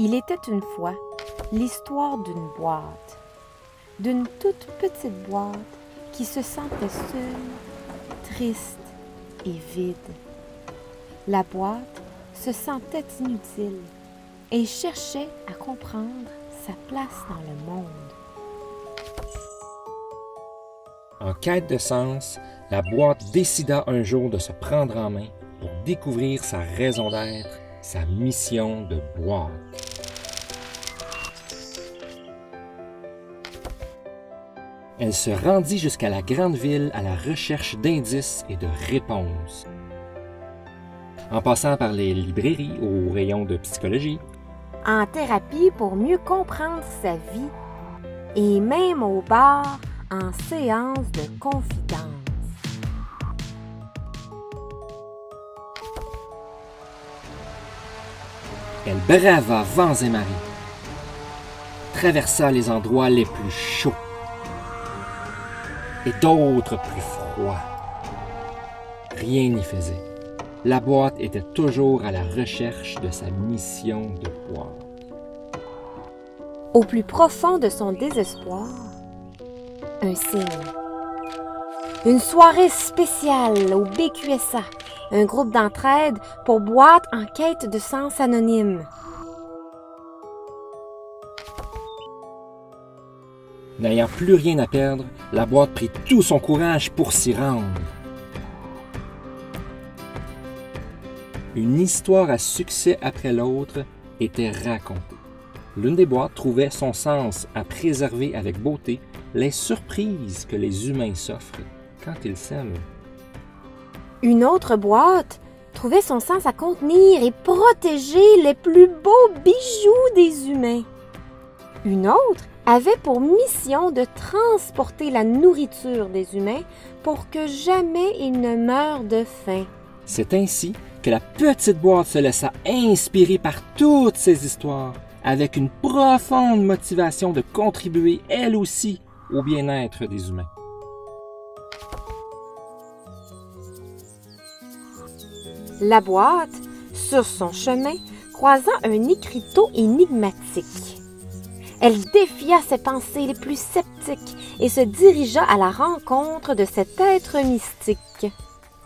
Il était une fois l'histoire d'une boîte, d'une toute petite boîte qui se sentait seule, triste et vide. La boîte se sentait inutile et cherchait à comprendre sa place dans le monde. En quête de sens, la boîte décida un jour de se prendre en main pour découvrir sa raison d'être, sa mission de boîte. Elle se rendit jusqu'à la grande ville à la recherche d'indices et de réponses. En passant par les librairies au rayon de psychologie, En thérapie pour mieux comprendre sa vie et même au bar en séance de confidence. elle brava vents et marées, traversa les endroits les plus chauds et d'autres plus froids. Rien n'y faisait. La boîte était toujours à la recherche de sa mission de boîte. Au plus profond de son désespoir, un signe. Une soirée spéciale au BQSA, un groupe d'entraide pour boîte en quête de sens anonyme. N'ayant plus rien à perdre, la boîte prit tout son courage pour s'y rendre. Une histoire à succès après l'autre était racontée. L'une des boîtes trouvait son sens à préserver avec beauté les surprises que les humains s'offrent quand ils s'aiment. Une autre boîte trouvait son sens à contenir et protéger les plus beaux bijoux des humains. Une autre avait pour mission de transporter la nourriture des humains pour que jamais ils ne meurent de faim. C'est ainsi que la petite boîte se laissa inspirer par toutes ces histoires, avec une profonde motivation de contribuer elle aussi au bien-être des humains. La boîte, sur son chemin, croisa un écriteau énigmatique. Elle défia ses pensées les plus sceptiques et se dirigea à la rencontre de cet être mystique.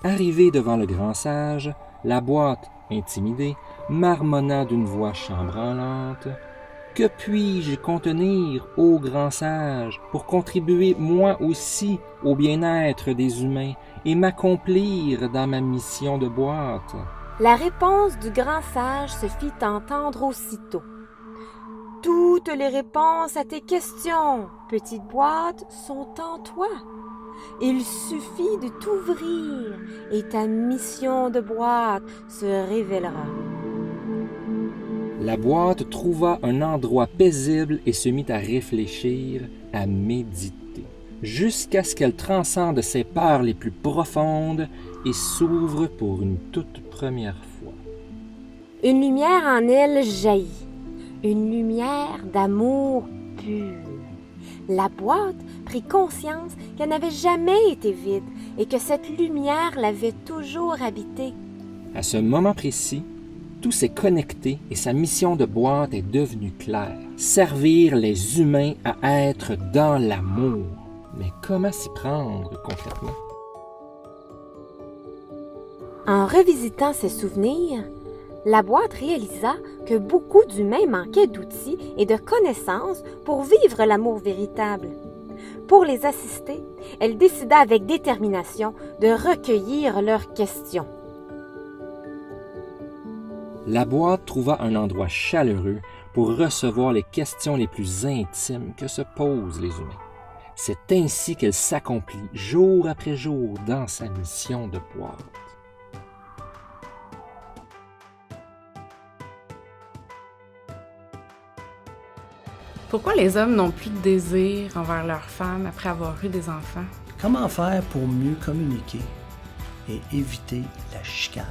Arrivée devant le grand sage, la boîte, intimidée, marmonna d'une voix chambranlante. « Que puis-je contenir, ô grand sage, pour contribuer moi aussi au bien-être des humains et m'accomplir dans ma mission de boîte? » La réponse du grand sage se fit entendre aussitôt. « Toutes les réponses à tes questions, petite boîte, sont en toi. Il suffit de t'ouvrir et ta mission de boîte se révélera. » La boîte trouva un endroit paisible et se mit à réfléchir, à méditer, jusqu'à ce qu'elle transcende ses peurs les plus profondes et s'ouvre pour une toute première fois. Une lumière en elle jaillit, une lumière d'amour pur. La boîte prit conscience qu'elle n'avait jamais été vide et que cette lumière l'avait toujours habitée. À ce moment précis, tout s'est connecté et sa mission de boîte est devenue claire. Servir les humains à être dans l'amour. Mais comment s'y prendre concrètement? En revisitant ses souvenirs, la boîte réalisa que beaucoup d'humains manquaient d'outils et de connaissances pour vivre l'amour véritable. Pour les assister, elle décida avec détermination de recueillir leurs questions. La boîte trouva un endroit chaleureux pour recevoir les questions les plus intimes que se posent les humains. C'est ainsi qu'elle s'accomplit jour après jour dans sa mission de boîte. Pourquoi les hommes n'ont plus de désir envers leurs femmes après avoir eu des enfants? Comment faire pour mieux communiquer et éviter la chicane?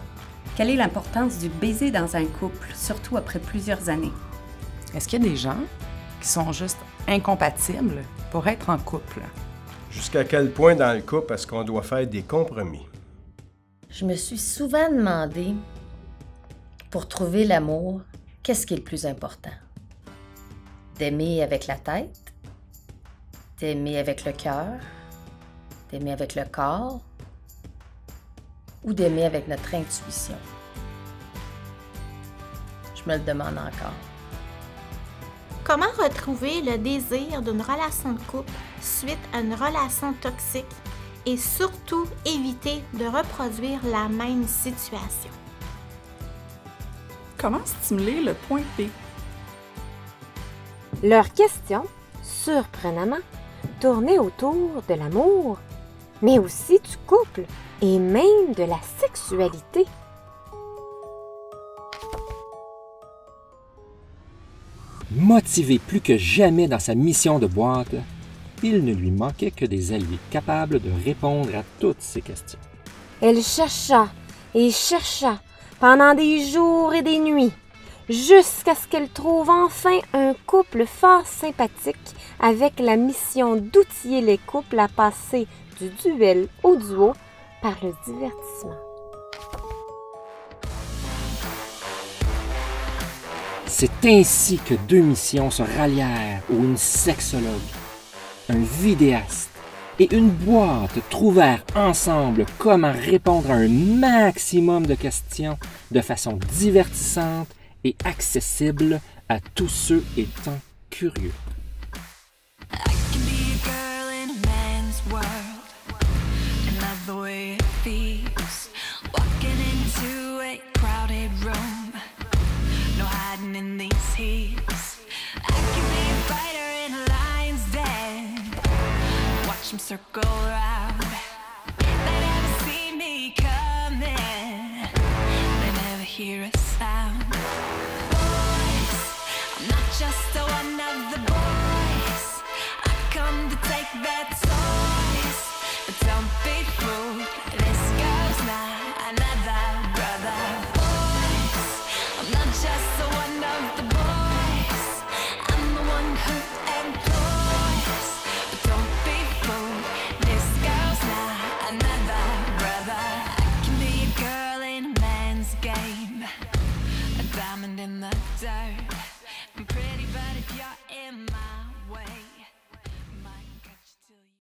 Quelle est l'importance du baiser dans un couple, surtout après plusieurs années? Est-ce qu'il y a des gens qui sont juste incompatibles pour être en couple? Jusqu'à quel point dans le couple est-ce qu'on doit faire des compromis? Je me suis souvent demandé, pour trouver l'amour, Qu'est-ce qui est le plus important? D'aimer avec la tête? D'aimer avec le cœur? D'aimer avec le corps? Ou d'aimer avec notre intuition? Je me le demande encore. Comment retrouver le désir d'une relation de couple suite à une relation toxique et surtout éviter de reproduire la même situation? Comment stimuler le point P? Leurs questions, surprenamment, tournaient autour de l'amour, mais aussi du couple et même de la sexualité. Motivé plus que jamais dans sa mission de boîte, il ne lui manquait que des alliés capables de répondre à toutes ces questions. Elle chercha et chercha pendant des jours et des nuits, jusqu'à ce qu'elle trouve enfin un couple fort sympathique avec la mission d'outiller les couples à passer du duel au duo par le divertissement. C'est ainsi que deux missions se rallièrent où une sexologue, un vidéaste et une boîte trouvèrent ensemble comment répondre à un maximum de questions de façon divertissante et accessible à tous ceux étant curieux. In these heats, I can be a fighter in a lion's den. Watch them circle around. They never see me coming. They never hear a sound. Boys, I'm not just one of the boys. I come to take that.